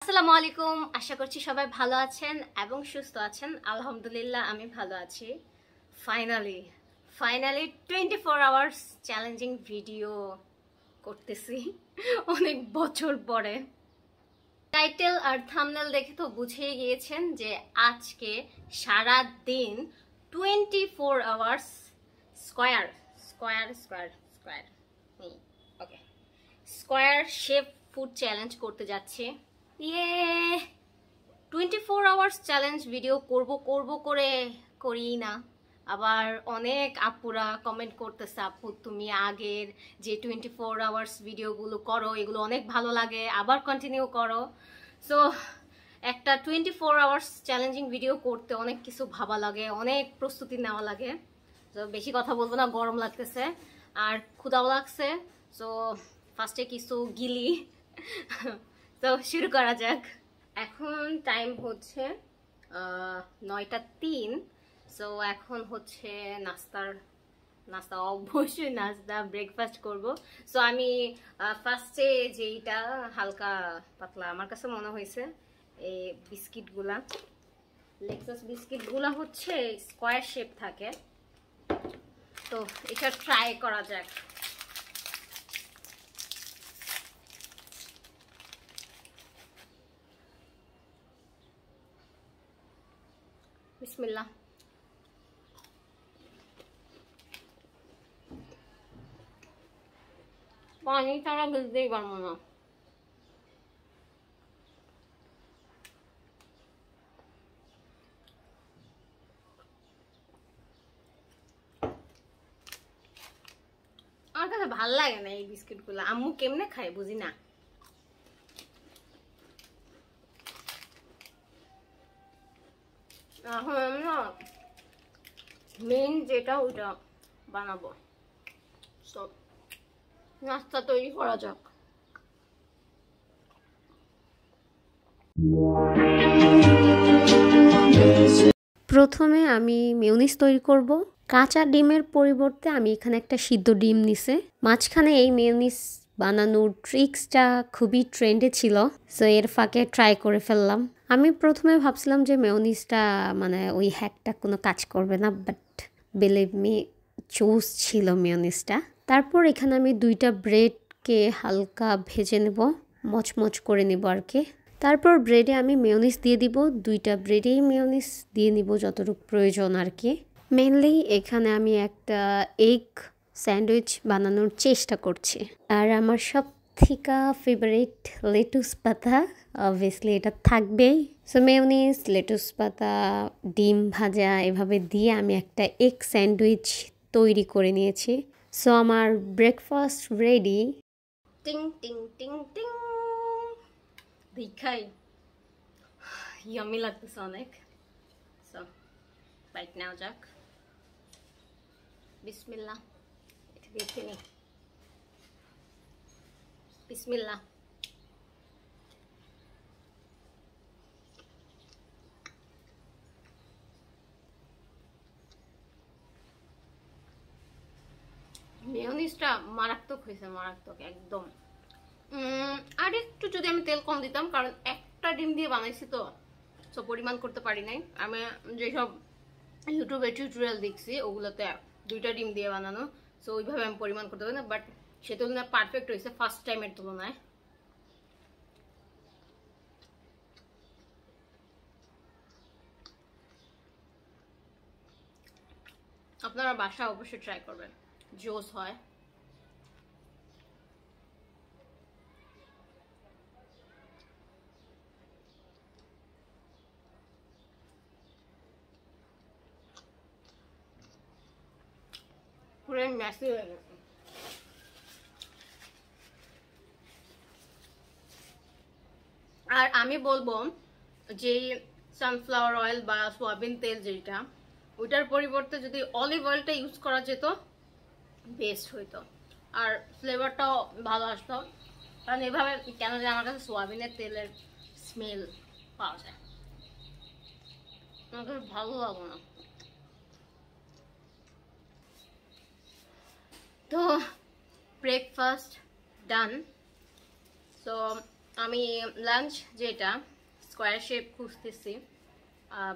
আসসালামু আলাইকুম। আশা করছি সবাই ভালো আছেন এবং সুস্থ আছেন। আলহামদুলিল্লাহ আমি ভালো আছি। ফাইনালি 24 আওয়ার্স চ্যালেঞ্জিং ভিডিও করতেছি অনেক বছর পরে। টাইটেল আর থাম্বনেল দেখে তো বুঝেই গিয়েছেন যে আজকে সারা দিন 24 hours square square square square ওকে স্কয়ার শেপ ফুড চ্যালেঞ্জ করতে যাচ্ছি। ইয়ে 24 আওয়ার্স চ্যালেঞ্জ ভিডিও করব করে করি না। আবার অনেক আপুরা কমেন্ট করতেছে, আপু তুমি আগের যে 24 আওয়ার্স ভিডিওগুলো করো এগুলো অনেক ভালো লাগে, আবার কন্টিনিউ করো। সো একটা 24 আওয়ার্স চ্যালেঞ্জিং ভিডিও করতে অনেক কিছু ভাবা লাগে, অনেক প্রস্তুতি নেওয়া লাগে। তো বেশি কথা বলবো না, গরম লাগতেছে আর ক্ষুধাও লাগছে। সো ফার্স্টে কিছু গিলি তো শুরু করা যাক। এখন টাইম হচ্ছে 9টা 3। সো এখন হচ্ছে নাস্তা অবশ্যই নাস্তা ব্রেকফাস্ট করব। সো আমি ফার্স্টে যেইটা হালকা পাতলা আমার কাছে মনে হয়েছে এই বিস্কিটগুলা, লেক্সাস বিস্কিটগুলা হচ্ছে স্কোয়ার শেপ থাকে, তো এটা ট্রাই করা যাক। বিসমিল্লাহ। পানি ছাড়া বুঝতেই পারবো না। আমার কাছে ভাল লাগে না এই বিস্কিট গুলো, আম্মু কেমনে খায় বুঝি না। এখন আমি না মেইন যেটা ওইটা বানাবো। সো নাস্তা তৈরি করা যাক। প্রথমে আমি মেয়োনিজ তৈরি করব। কাঁচা ডিমের পরিবর্তে আমি এখানে একটা সিদ্ধ ডিম নিছে। মাঝখানে এই মেয়োনিজ বানানোর ট্রিক্সটা খুবই ট্রেন্ডে ছিল, সো এর ফাঁকে ট্রাই করে ফেললাম। আমি প্রথমে ভাবছিলাম যে মেয়োনিজটা মানে ওই হ্যাকটা কোনো কাজ করবে না, বাট বিলিভ মি চুজ ছিল মেয়োনিজটা। তারপর এখানে আমি 2টা ব্রেডকে হালকা ভেজে নেব, মচমচ করে নেব আর কি। তারপর ব্রেডে আমি মেয়োনিজ দিয়ে দিব, 2টা ব্রেডেই মেয়োনিজ দিয়ে নিব যতটুকু প্রয়োজন আর কি। মেনলি এখানে আমি একটা এগ স্যান্ডউইচ বানানোর চেষ্টা করছি। আর আমার সব থেকে ফেভারিট লেটুস পাতা, অবভিয়াসলি এটা থাকবেই। সো মেয়োনিজ, লেটুস পাতা, ডিম ভাজা এভাবে দিয়ে আমি একটা এগ স্যান্ডউইচ তৈরি করে নিয়েছি। সো আমার ব্রেকফাস্ট রেডি। টিং টিং টিং টিং দেখাই ইয়ামি লাগতেছে অনেক। সো বাইট নেওয়া যাক। বিসমিল্লাহ। এটা দেখে নি। বিসমিল্লাহ। মেয়োনিজটা মারাত্মক হয়েছে, মারাত্মক একদম। আর একটু যদি আমি তেল কম দিতাম, কারণ একটা ডিম দিয়ে বানাইছি তো, সব পরিমাণ করতে পারি নাই। আমি যেসব ইউটিউবে টিউটোরিয়াল দেখছি ওগুলোতে 2টা ডিম দিয়ে বানানো, সো ওইভাবে আমি পরিমাণ করতে পারি না, বাট সে তুলনায় পারফেক্ট হয়েছে ফার্স্ট টাইমের তুলনায়। আপনারা বাসায় অবশ্যই ট্রাই করবেন, জোস হয়। পুরো মেসি হয়ে গেছে। আর আমি বলবো যে সানফ্লাওয়ার অয়েল বা সয়াবিন তেল যেটা, ওইটার পরিবর্তে যদি অলিভ অয়েলটা ইউজ করা যেত বেস্ট হইতো, আর ফ্লেভারটাও ভালো আসতো। কারণ এভাবে কেন যে আমার কাছে সয়াবিনের তেলের স্মেল পাওয়া যায়, আমার কাছে ভালো লাগলো না। তো ব্রেকফাস্ট ডান। সো আমি লাঞ্চ যেটা স্কোয়ার শেপ খুঁজতেছি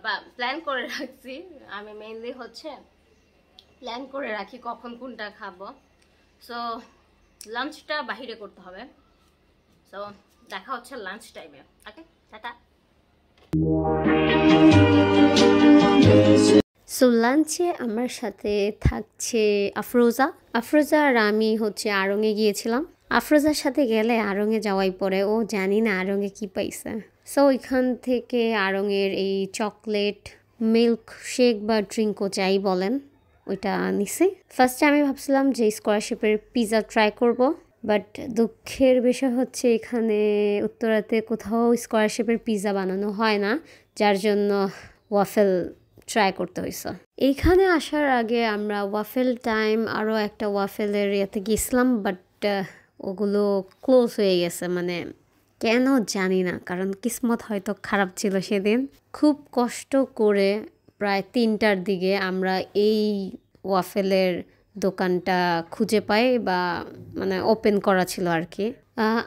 বা প্ল্যান করে রাখছি। আমি মেইনলি হচ্ছে প্ল্যান করে রাখি কখন কোনটা খাবো। সো লাঞ্চটা বাহিরে করতে হবে। সো দেখা হচ্ছে লাঞ্চ টাইমে। ওকে, টাটা। সো লাঞ্চে আমার সাথে থাকছে আফরোজা। আফরোজা আর আমি হচ্ছে আড়ংয়ে গিয়েছিলাম। আফরোজার সাথে গেলে আড়ংয়ে যাওয়াই পরে ও জানি না আড়ংয়ে কি পাইছে। সো ওইখান থেকে আড়ংয়ের এই চকলেট মিল্ক শেক বা ড্রিঙ্কও যাই বলেন ওইটা নিছি। ফার্স্টে আমি ভাবছিলাম যে স্কোয়ার শেপের পিৎজা ট্রাই করব, বাট দুঃখের বিষয় হচ্ছে এখানে উত্তরাতে কোথাও স্কোয়ার শেপের পিৎজা বানানো হয় না, যার জন্য ওয়াফেল ট্রাই করতে হয়েছে। এইখানে আসার আগে আমরা ওয়াফেল টাইম আরও একটা ওয়াফেলের ইয়েতে গেছিলাম, বাট ওগুলো ক্লোজ হয়ে গেছে, মানে কেন জানি না, কারণ কিসমত হয়তো খারাপ ছিল সেদিন। খুব কষ্ট করে প্রায় 3টার দিকে আমরা এই ওয়াফেলের দোকানটা খুঁজে পাই, বা মানে ওপেন করা ছিল আর কি।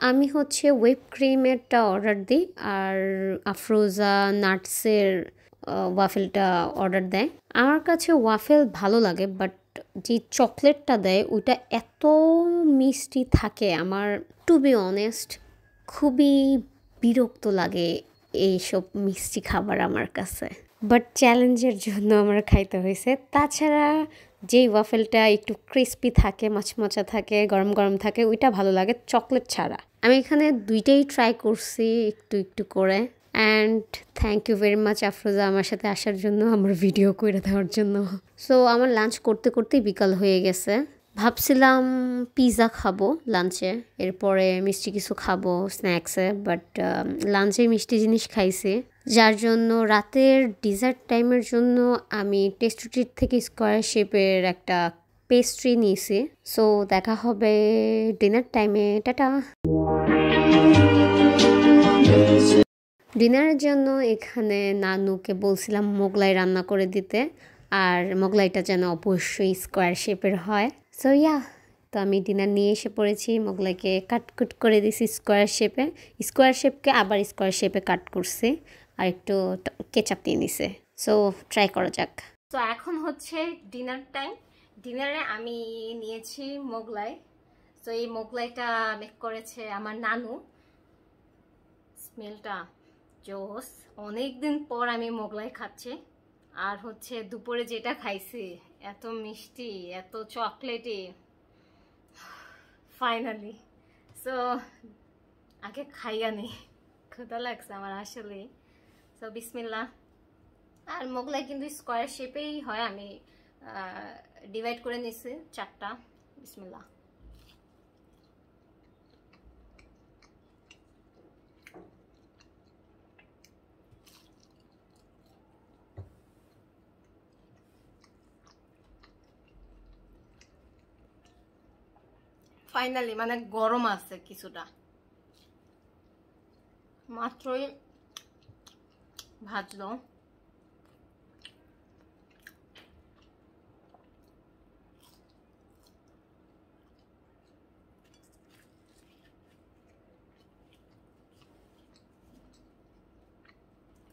আমি হচ্ছে হুইপ ক্রিমেরটা অর্ডার দিই আর আফরোজা নাটসের ওয়াফেলটা অর্ডার দেয়। আমার কাছে ওয়াফেল ভালো লাগে, বাট যে চকলেটটা দেয় ওইটা এত মিষ্টি থাকে, আমার টু বি অনেস্ট খুবই বিরক্ত লাগে এইসব মিষ্টি খাবার আমার কাছে। বাট চ্যালেঞ্জের জন্য আমার খাইতে হয়েছে। তাছাড়া যেই ওয়াফেলটা একটু ক্রিস্পি থাকে, মচমচা থাকে, গরম গরম থাকে, ওইটা ভালো লাগে চকলেট ছাড়া। আমি এখানে দুইটাই ট্রাই করছি একটু একটু করে। And thank you very much Afroza আমার সাথে আসার জন্য, আমার ভিডিও করে দেওয়ার জন্য। সো আমার লাঞ্চ করতে করতেই বিকাল হয়ে গেছে। ভাবছিলাম পিৎজা খাবো লাঞ্চে, এরপরে মিষ্টি কিছু খাবো স্ন্যাক্সে, বাট লাঞ্চে মিষ্টি জিনিস খাইছি, যার জন্য রাতের ডিজার্ট টাইমের জন্য আমি টেস্টি ট্রিট থেকে স্কোয়ার শেপের একটা পেস্ট্রি নিয়েছি। সো দেখা হবে ডিনার টাইমে। টাটা। ডিনারের জন্য এখানে নানুকে বলছিলাম মোগলাই রান্না করে দিতে, আর মোগলাইটা যেন অবশ্যই স্কোয়ার শেপের হয়। সো ইয়া, তো আমি ডিনার নিয়ে এসে পড়েছি। মোগলাইকে কাটকুট করে দিছি স্কোয়ার শেপে, স্কোয়ার শেপকে আবার স্কোয়ার শেপে কাট করছি, আর একটু কেচাপ দিয়ে নিছে। সো ট্রাই করা যাক। তো এখন হচ্ছে ডিনার টাইম। ডিনারে আমি নিয়েছি মোগলাই। তো এই মোগলাইটা মেক করেছে আমার নানু। স্মেলটা জোস, অনেকদিন পর আমি মোগলাই খাচ্ছি। আর হচ্ছে দুপুরে যেটা খাইছি এত মিষ্টি এত চকলেটি, ফাইনালি। সো আগে খাইয়া নি, ক্ষুধা লাগছে আমার আসলে। সো বিসমিল্লাহ। আর মোগলাই কিন্তু স্কোয়ার শেপেই হয়, আমি ডিভাইড করে নিছি 4টা। বিসমিল্লাহ। ফাইনালি মানে গরম আছে কিছুটা, মাত্রই ভাজলো।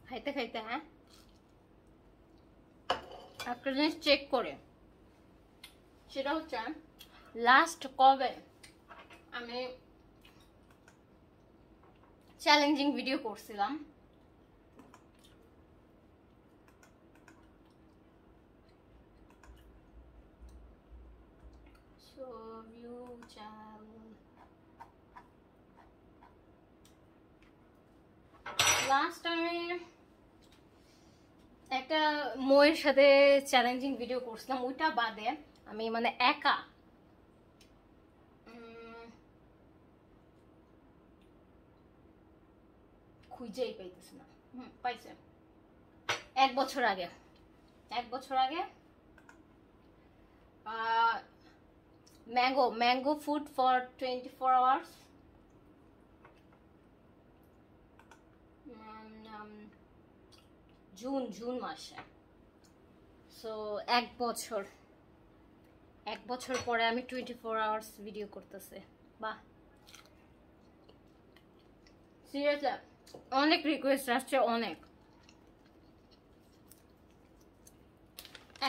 খাইতে খাইতে একটা জিনিস চেক করে, সেটা হচ্ছে লাস্ট কবে আমি চ্যালেঞ্জিং ভিডিও করছিলাম। লাস্ট আমি একটা ময়ের সাথে চ্যালেঞ্জিং ভিডিও করছিলাম, ওইটা বাদে আমি মানে একা খুঁজেই পাইতেছি না। পাইছে 1 বছর আগে, 1 বছর আগে mango food for 24 hours, June মাসে। সো 1 বছর পরে আমি 24 আওয়ার্স ভিডিও করতেছি। বাহ। সিরিয়াসলি অনেক রিকোয়েস্ট আসছে, অনেক।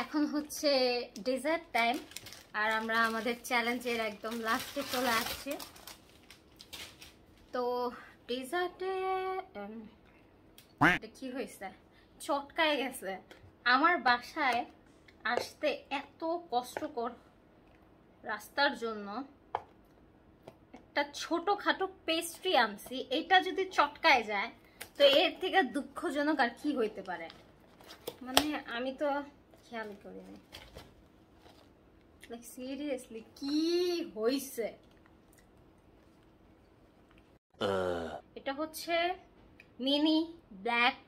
এখন হচ্ছে ডেজার্ট টাইম, আর আমরা আমাদের চ্যালেঞ্জের একদম লাস্টে চলে আসছি। তো ডেজার্টে কি হয়েছে, চটকায় গেছে। আমার বাসায় আসতে এত কষ্টকর রাস্তার জন্য একটা ছোটখাটো পেস্ট্রি আনছি, এটা যদি চটকায় যায় তো এর থেকে দুঃখজনক আর কি হইতে পারে। মানে আমি তো খেয়াল করিনি, সিরিয়াসলি কি হইছে। এটা হচ্ছে mini black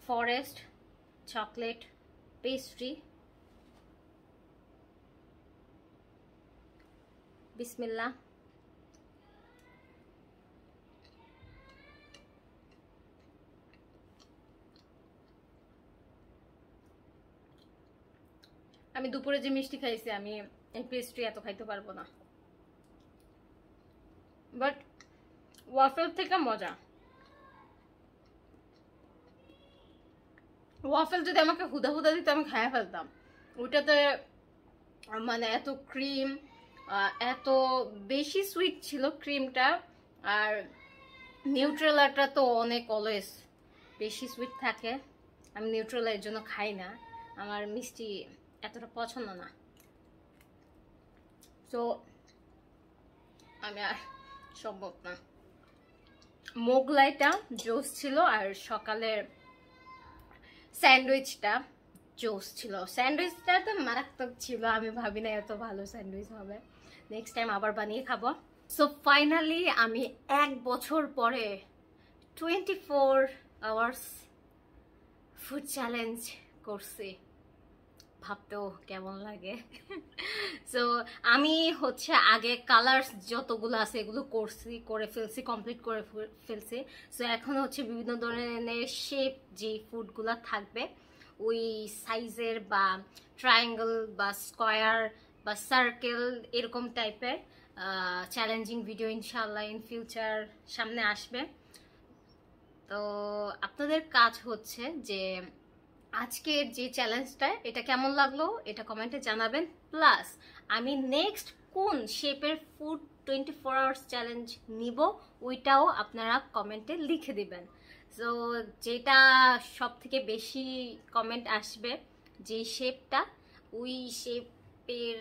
forest chocolate pastry. বিসমিল্লাহ। আমি দুপুরে যে মিষ্টি খাইছি, আমি এই পেস্ট্রি এত খাইতে পারবো না, বাট ওয়াফেল থেকে মজা। ওয়াফেল যদি আমাকে হুদা হুদা দিত আমি খাইয়া ফেলতাম। ওইটাতে মানে এত ক্রিম, এত বেশি সুইট ছিল ক্রিমটা, আর নিউট্রেলাটা তো অনেক অলওয়েজ বেশি সুইট থাকে। আমি নিউট্রেলা এর জন্য খাই না, আমার মিষ্টি এতটা পছন্দ না। তো আমি আর সম্ভব না। মোগলাইটা জোস ছিল, আর সকালের স্যান্ডউইচটা জোস ছিল। স্যান্ডউইচটা তো মারাত্মক ছিল, আমি ভাবি না এত ভালো স্যান্ডউইচ হবে। নেক্সট টাইম আবার বানিয়ে খাবো। সো ফাইনালি আমি 1 বছর পরে 24 আওয়ার্স ফুড চ্যালেঞ্জ করছি। ভাবতেও কেমন লাগে। সো আমি হচ্ছে আগে কালার্স যতগুলো আছে এগুলো করে ফেলছি, কমপ্লিট করে ফেলছি। সো এখন হচ্ছে বিভিন্ন ধরনের শেপ যে ফুডগুলো থাকবে ওই সাইজের, বা ট্রায়াঙ্গেল বা স্কোয়ার বা সার্কেল এরকম টাইপের চ্যালেঞ্জিং ভিডিও ইনশাআল্লাহ ইন ফিউচার সামনে আসবে। তো আপনাদের কাজ হচ্ছে যে আজকের যে চ্যালেঞ্জটা এটা কেমন লাগলো এটা কমেন্টে জানাবেন। প্লাস আমি নেক্সট কোন শেপের ফুড 24 আওয়ার্স চ্যালেঞ্জ নিব ওইটাও আপনারা কমেন্টে লিখে দিবেন। সো যেটা সব থেকে বেশি কমেন্ট আসবে যে শেপটা, ওই শেপের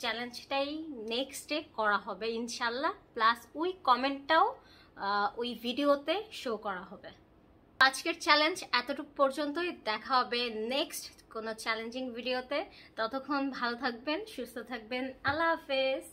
চ্যালেঞ্জটাই নেক্সটে করা হবে ইনশাল্লাহ। প্লাস ওই কমেন্টটাও ওই ভিডিওতে শো করা হবে। আজকের চ্যালেঞ্জ এতটুকু পর্যন্তই, দেখা হবে নেক্সট কোনো চ্যালেঞ্জিং ভিডিওতে। ততক্ষণ ভালো থাকবেন, সুস্থ থাকবেন, আল্লাহ হাফেজ।